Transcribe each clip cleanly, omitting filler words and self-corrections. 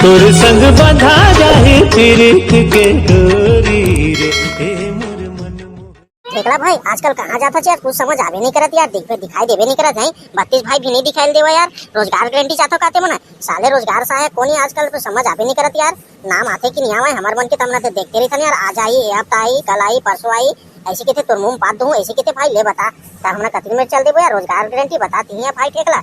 तोर संग बंधा जाए प्रीत के डोरी रे ए मोर मन मोह। ठेकला भाई आजकल कहाँ जाता यार, कुछ समझ आवे नहीं करत यार, दिखाई देवे नहीं करत है। 32 भाई भी नहीं दिखाई देवा यार। रोजगार गारंटी चाहतो काते मना साले रोजगार सहायक कोनी आजकल तो समझ आवे नहीं करत यार। नाम आते कि नहीं आवे हमार मन के तमना तो देखते रही था यार। आज आई ए हफ्ता आई कल आई परसों आई ऐसे कहते तुर मुंह पात दूं ऐसे कहते भाई ले बता तब हमने कतरी में चल देबो यार। रोजगार गारंटी बताती है भाई ठेकला।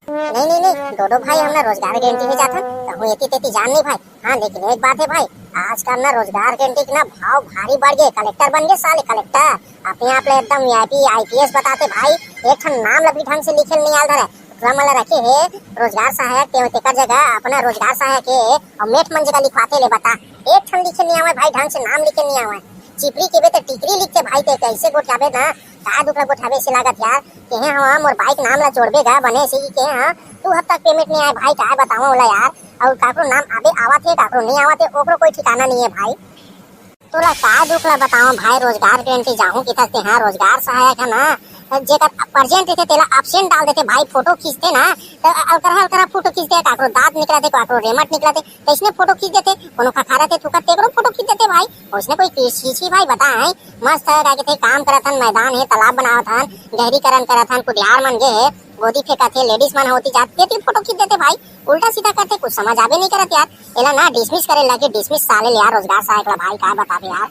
नहीं डोडो भाई हमने रोजगार गारंटी में जाता तो हूँ एती तेती जान नहीं भाई। हाँ लेकिन एक बात है भाई आजकल ना रोजगार गारंटी के ना भाव भारी बढ़ गए। कलेक्टर बन गए साले कलेक्टर अपने आप ले एकदम वीआईपी आईपीएस बताते भाई। एक ठन नाम लगी ढंग से लिखे नहीं आल धरे मतलब रखे है रोजगार सहायक तेकर जगह अपना रोजगार सहायक है और मेट मन जगह लिखवाते ले बता। एक ठन लिखे नहीं आवे भाई ढंग से नाम लिखे नहीं आवे। चिपरी के बेटे टिकरी लिखते भाई ते कैसे गोठाबे ना का दुखला गोठाबे से लागत यार के हां मोर बाइक नाम ला जोड़बेगा बने से के हां 2 हफ्ता पेमेंट नहीं आए भाई का बताऊं ओला यार। और काकरो नाम आबे आवत है काकरो नहीं आवत है ओकरो कोई ठिकाना नहीं है भाई। तोला का दुखला बताऊं भाई रोजगार गारंटी जाहूं कि तक हां रोजगार सहायक है ना जेकर प्रेजेंट थे तेला ऑप्शन डाल देते भाई फोटो खींचते ना तो अलकरा फोटो खींचते काकरो दांत निकलते काकरो रेमट निकलते कैसने फोटो खींच देते कोनो खखारा थे थुकत तेकरो फोटो खींच देते भाई। उसने कोई खींची भाई बताए मस्त है का थे काम करत हन मैदान है तालाब बनावत हन गहरीकरण करत हन कुटियार मन गे है गोदी फेंकत है लेडीज मन होती जाती थी फोटो खींच देते भाई। उल्टा सीधा करते कुछ समझ आवे नहीं करत यार। एला ना डिसमिस करे लगे डिसमिस साले यार रोजगार सहायक ला भाई का बतावे यार।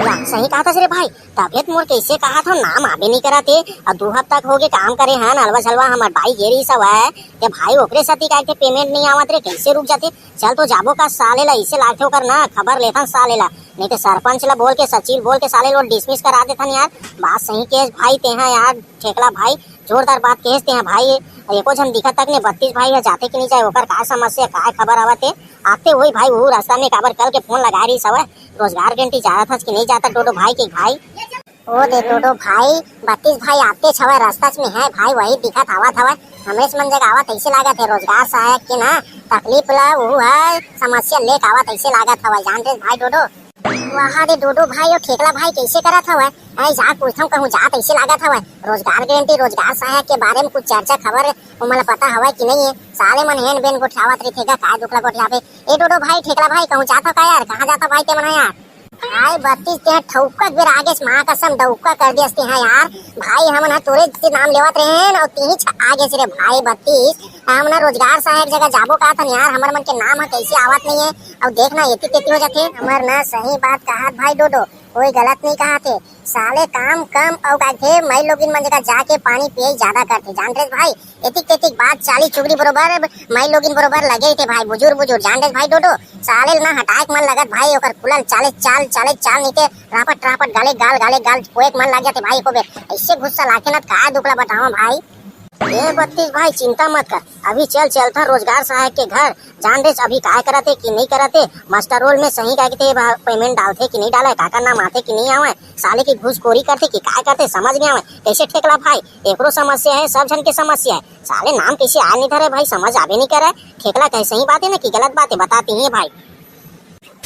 सही कहा था रे भाई तबियत मोर कैसे कहा था नाम आबे नहीं करा थे और 2 हफ्ता हो गए काम करे हैं अलवा छलवा हमार भाई गेरी सब है के भाई ओकरे साथी का के पेमेंट नहीं आवत रे कैसे रुक जाते। चल तो जाबो का साले ला इसे लाठो कर ना खबर लेथन साले ला नहीं तो सरपंच ला बोल के सचिव बोल के साले लो डिसमिस करा देथन यार। बात सही केस भाई ते हैं यार ठेकला भाई जोरदार बात कहते हैं भाई। एको जन दिखत तक ने 32 भाई है जाते कि नहीं जाए ओकर का समस्या का खबर आवते आते वही भाई वो रास्ता में काबर कल के फोन लगा रही सब रोजगार गारंटी जा रहा था कि नहीं जाता टोटो भाई के भाई ओ दे टोटो भाई 32 भाई आते छवे रास्ता में है भाई वही दिखत आवत हवा हमेश मन जगह आवत ऐसे लागत है रोजगार सहायक के ना तकलीफ ला वो है समस्या लेके आवत ऐसे लागत हवा जान रे भाई टोटो। वहाँ दे डोडो भाई और ठेकला भाई कैसे करत हवा आई जा पूछूं कहूं जात ऐसे लागत हवा रोजगार गारंटी रोजगार सहायक के बारे में कुछ चर्चा खबर मला पता हवा कि नहीं है। साले मन हेन बेन गोठावत रही थे का दुखला गोठावे ए डोडो भाई ठेकला भाई कहूं जाता का यार कहां जाता भाई ते मन यार भाई 32 ते ठौका बेर आगे मां कसम डौका कर दियस्ते हैं यार भाई हमन तोरे से नाम लेवत रहे और तीही आगे से रे भाई 32 हमन रोजगार सहायक जगह जाबो का था यार हमर मन के नाम है कैसे आवत नहीं है और देखना एती तेती हो जाते हमर ना सही बात कहा भाई डोडो कोई गलत नहीं कहा थे साले काम कम और कहते मई लोगिन मन जगह जाके पानी पिए ज्यादा करते जान रे भाई एतिक तेतिक बात चाली चुगली बरोबर मई लोगिन बरोबर लगे थे भाई बुजुर्ग जान रे भाई डोडो साले ना हटाक मन लगत भाई ओकर खुलल चाले चाल नीचे रापट गाले गाल कोएक मन लग जाते भाई को बे ऐसे गुस्सा लाके ना का दुखला बताओ भाई। ये 32 भाई चिंता मत कर अभी चल था रोजगार सहायक के घर जान रेस अभी काय करते कि नहीं करते मास्टर रोल में सही कहते पेमेंट डालते कि नहीं डाले काका नाम आते कि नहीं आवे साले की घूसखोरी करते कि काय करते समझ नहीं आवे कैसे ठेकला भाई एकरो समस्या है सब जन के समस्या है साले नाम कैसे आ नहीं धरे भाई समझ आवे नहीं करे ठेकला कैसे ही बात है ना कि गलत बात है बताती है भाई।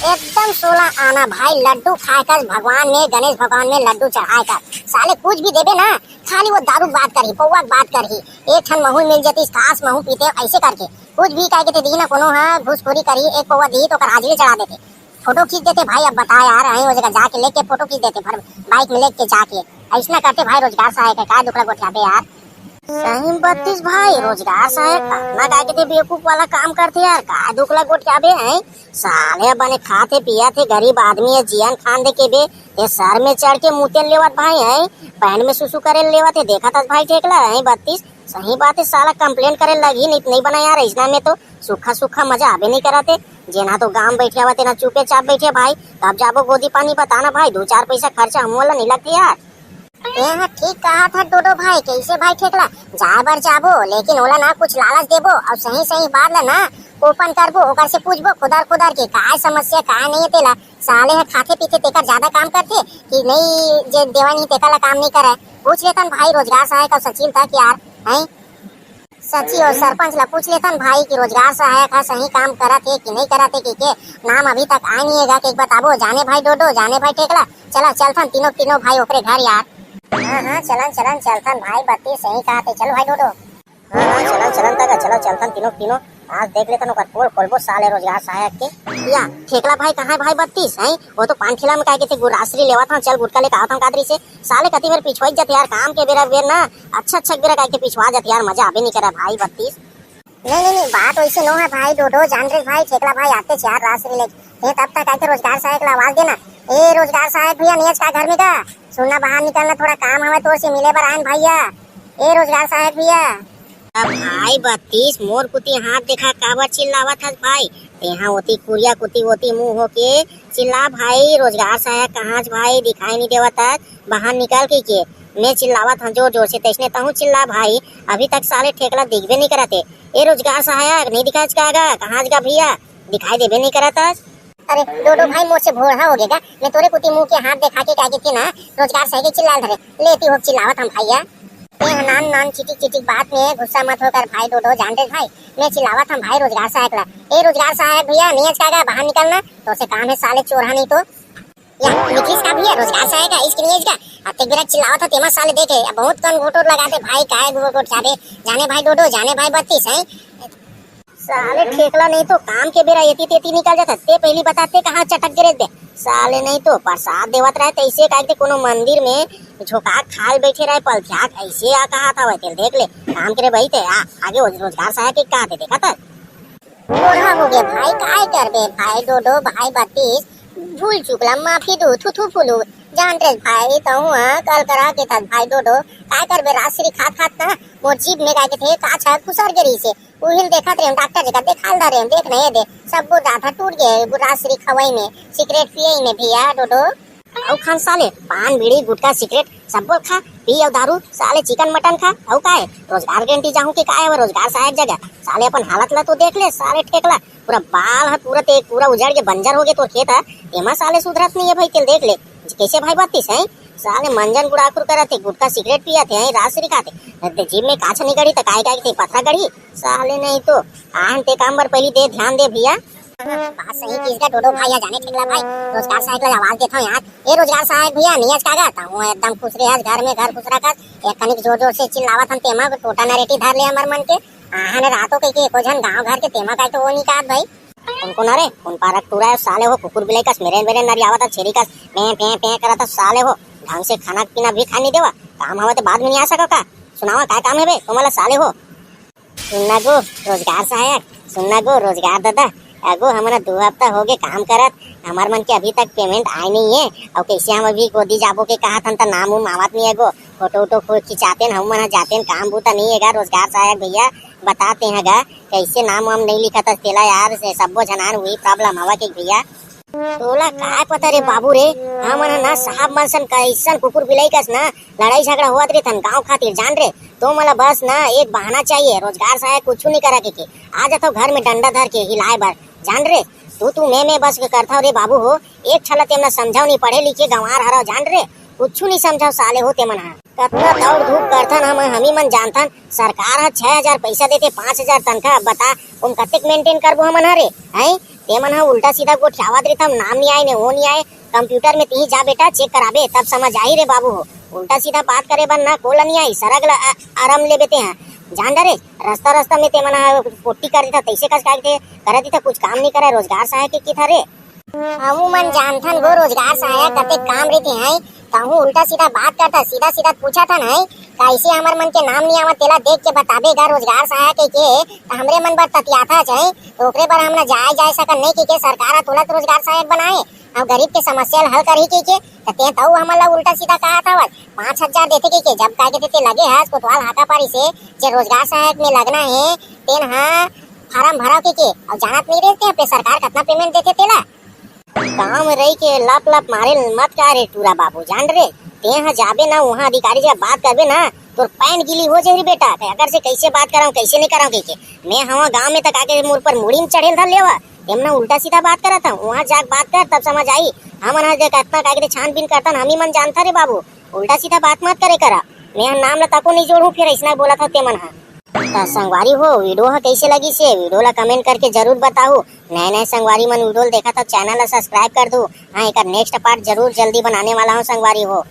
एकदम 16 आना भाई लड्डू खाकर भगवान में गणेश भगवान में लड्डू चढ़ाकर साले कुछ भी देबे ना खाली वो दारू बात करही पौवा बात करही एक ठन महू मिल जाती खास महू पीते ऐसे करके कुछ भी कह के दी ना कोनो है घूसखोरी करी एक पौवा दी तो हाजिरी चढ़ा देते फोटो खींच देते भाई। अब बता यार आई वो जगह जाके लेके फोटो खींच देते फिर बाइक में लेके जाके ऐसा करते भाई रोजगार सहायक का दुखला गोठाबे यार। सही 32 भाई रोजगार सहायक ना का के बेवकूफ वाला काम करते यार का दुखला गोठाबे हैं साले बने खाते पियाते गरीब आदमी है जियन खान दे के बे ये सर में चढ़ के मुतेल लेवत भाई है पैन में सुसु करे लेवत है देखा था भाई ठेकला है 32 सही बात है साला कंप्लेन करे लगी नहीं बना यार ऐसा में तो सूखा मजा आबे नहीं कराते जेना तो गांव बैठे हुआ ना चुपे चाप बैठे भाई तब जाबो गोदी पानी बताना भाई 2-4 पैसा खर्चा हम वाला नहीं लगते यार। ठीक कहा था डोडो भाई कैसे भाई ठेकला जाए बार जाबो लेकिन ओला ना कुछ लालच देबो और सही बात ला ना ओपन करबो ओकर से पूछबो खुदार के काय समस्या काय नहीं है तेला साले है खाते पीते तेकर ज्यादा काम करते कि नहीं जे देवानी तेकला काम नहीं करे पूछ लेतन भाई रोजगार सहायक और सचिव था कि यार है सचिव और सरपंच ला पूछ लेतन भाई कि रोजगार सहायक है सही काम करत है कि नहीं करत है कि नाम अभी तक आ नहीं है एक बताबो जाने भाई डोडो जाने भाई ठेकला चला चलथन तीनों भाई ओकरे घर यार। हाँ चलन चलथन भाई 32 सही कहा थे चलो भाई डोडो हाँ चलन चलथन तीनों आज देख ले तनो कर पोल खोलबो साले रोजगार सहायक के। या ठेकला भाई कहाँ है भाई 32 हैं? वो तो पान ठेला में काहे के थे गुरासरी लेवा था, चल गुटका लेके आवत हम कादरी से। साले कति मेरे पिछवाई जाते यार, काम के बेरा बेर ना अच्छा बेरा काहे के पिछवा जाते यार, मजा आबे नहीं करा भाई 32। नहीं बात वैसे नो है भाई डोडो, जान रहे भाई ठेकला भाई आते चार रासरी लेके तब तक आके रोजगार सहायक ला आवाज देना। ए रोजगार सहायक भैया नियज का घर में का सुनना, बाहर निकलना, थोड़ा काम हमें तो से मिले बर आन भैया। ए रोजगार सहायक भैया। अब भाई 32 मोर कुती हाथ देखा काबर चिल्लावत हस भाई, यहाँ होती कुरिया कुती होती मुंह होके चिल्ला भाई। रोजगार सहायक कहाँ भाई दिखाई नहीं देवत है, बाहर निकल के मैं चिल्लावत हूँ जोर जोर से, तैसने तहु चिल्ला भाई। अभी तक साले ठेकला दिखबे नहीं करते। ए रोजगार सहायक नहीं दिखाई का कहाँ का भैया, दिखाई देबे नहीं करता। अरे डोडो भाई मुझसे भोड़ा हो गया, मैं तोरे कुती मुंह के हाथ देखा के क्या कहती ना रोजगार सहायक चिल्ला धरे लेती हो चिल्लावत हम भैया। नान चिटिक बात में गुस्सा मत होकर भाई डोडो, जान रहे भाई मैं चिल्लावत हम भाई रोजगार सहायक ला। ए रोजगार सहायक भैया नियज का बाहर निकलना, तो से काम है साले चोरा नहीं तो या निकलिस का भैया रोजगार सहायक का इसके नियज का अते बिरा चिल्लावत था तेमा साले देखे बहुत कन घोटोर लगाते भाई, काय घोटोर जाबे जाने भाई डोडो, जाने भाई 32 हैं साले ठेकला नहीं तो काम के बेरा एती तेती निकल जाता। ते पहली बताते कहाँ चटक गिरे दे साले, नहीं तो प्रसाद देवत रहे तैसे काहे कोनो मंदिर में झोका खाल बैठे रहे पलथ्याक ऐसे आ कहा था वह देख ले काम करे भाई थे आगे रोजगार सहायक कहा थे देखा था। बूढ़ा हो गया भाई काय करबे भाई डोडो भाई 32 भूल चुकला माफी दो थू फुलू, जान रहे भाई तो कल करा के था भाई डोडो काय करबे राशि खात ना मोर जीभ में काय के थे काछा खुसर गरी से उहिल देखा थे डॉक्टर जगह देखाल दा रे देख नहीं दे सब दाथा टूट गए राशि खवाई में सिगरेट पिए में भैया डोडो। औ खान साले पान बीड़ी गुटखा सिगरेट सब खा पी और दारू साले चिकन मटन खा औ काय रोजगार गारंटी जाऊं के काय है रोजगार सहायक जगह साले अपन हालत ला तो देख ले साले ठेकला पूरा बाल है पूरा उजड़ के बंजर हो गए तो खेत है एमा साले सुधरत नहीं है भाई, तेल देख ले कैसे भाई 32 है साले मंजन गुड़ाखुर करते गुटखा सिगरेट पियाते हैं राशि खाते जीव में काछ नहीं गड़ी तो काय थे पथरा गड़ी साले, नहीं तो आन ते काम पर पहली दे ध्यान दे भैया। बात सही चीज का डोडो भाई जाने ठेकला भाई रोजगार सहायक ला आवाज देता हूँ यार। ए रोजगार सहायक भैया नियज कागा ताऊ एकदम खुश रहे घर में घर खुश रखा एक कनिक जोर जोर से चिल्लावत हम तेमा टोटा नरेटी धर ले हमर मन के आहने रातों के एको जन गांव घर के तेमा का तो वो नहीं कहा भाई उनको ना रे उन पारक टूरा है साले हो कुकुर बिलाई कस मेरे नरी आवत छेरी कस पे करता साले हो ढंग से खाना पीना भी खा नहीं देवा काम हवा तो बाद में नहीं आ सका का सुनावा क्या काम है बे तुम्हारा साले हो। सुनना गो रोजगार सहायक, सुनना गो रोजगार दादा अगो हमारा 2 हफ्ता हो गए काम करत हमार मन के अभी तक पेमेंट आई नहीं है और कैसे हम अभी गोदी जाबो के कहा था नाम उम आवत नहीं है गो फोटो खिंचाते हम मन जाते काम बूता नहीं है रोजगार सहायक भैया बताते हैं कैसे नाम वाम नहीं लिखा था तेला यार से सबो जनान हुई प्रॉब्लम हवा के भैया तोला काय पता रे बाबू रे हमन ना साहब मनसन कैसन कुकुर बिलाई कस ना लड़ाई झगड़ा हुआ रे थन गांव खातिर जान रे तो मला बस ना एक बहाना चाहिए रोजगार सहायक कुछ नहीं करा के आ जाता घर में डंडा धर के हिलाए बर जान रे तू मैं बस करता रे बाबू हो एक छला तेमना समझाओ नहीं पढ़े लिखे गंवार हरा जान रे कुछ नहीं समझाओ साले हो तेमन कतना दौड़ धूप करथन हम मन जानथन सरकार है 6000 पैसा देते 5000 तनखा बता तुम कतेक मेंटेन करबो हमन हरे हैं तेमन हा उल्टा सीधा को ठावत रहता नाम नहीं आए ने वो नहीं आए कंप्यूटर में ती जा बेटा चेक कराबे तब समझ आई रे बाबू हो उल्टा सीधा बात करे बन ना कोला नहीं आई सरग आराम ले बेते हैं जान डरे रास्ता में तेमन पोटी कर देता तैसे कस करे देता कुछ काम नहीं करे रोजगार सहायक की था रे हमू मन जानथन गो रोजगार सहायक कते काम रहते हैं कहूँ उल्टा सीधा बात करता सीधा पूछा था ना कैसे हमार मन के नाम नहीं आवा तेला देख के बताबेगा रोजगार सहायक के हमरे मन बर ततियाथा चाहे तो ओकरे बर हमला जाए सकन नहीं के सरकार तोला रोजगार सहायक बनाए और गरीब के समस्या हल करी के ते ताऊ हमला उल्टा सीधा कहा था 5000 देते के जब का के देते लगे है कोतवाल हाका पारी से जे रोजगार सहायक में लगना है तेन हां फार्म भरा के और जानत नहीं रहते पे सरकार कितना पेमेंट देते तेला गाँव में रही के लप मारे मत करे टूरा बाबू जान रे ते यहाँ जाबे ना वहाँ अधिकारी जब बात करबे ना तो पैन गिली हो जाए बेटा अगर से कैसे बात कराऊं कैसे नहीं कराऊं के मैं हवा गांव में तक आके मुर पर मुड़ी में चढ़ेल धर लेवा एमना उल्टा सीधा बात करा था वहाँ जाके बात कर तब समझ आई हम कितना कागज छानबीन करता हम ही मन जानता रे बाबू उल्टा सीधा बात मत करे करा मैं नाम ला तको नहीं जोड़ू फिर ऐसा बोला था तेमन संगवारी हो वीडियो कैसे लगी से वीडियो ला कमेंट करके जरूर बताओ नए संगवारी मन वीडियो देखा तो चैनल ला सब्सक्राइब कर दो हाँ एक नेक्स्ट पार्ट जरूर जल्दी बनाने वाला हूँ संगवारी हो।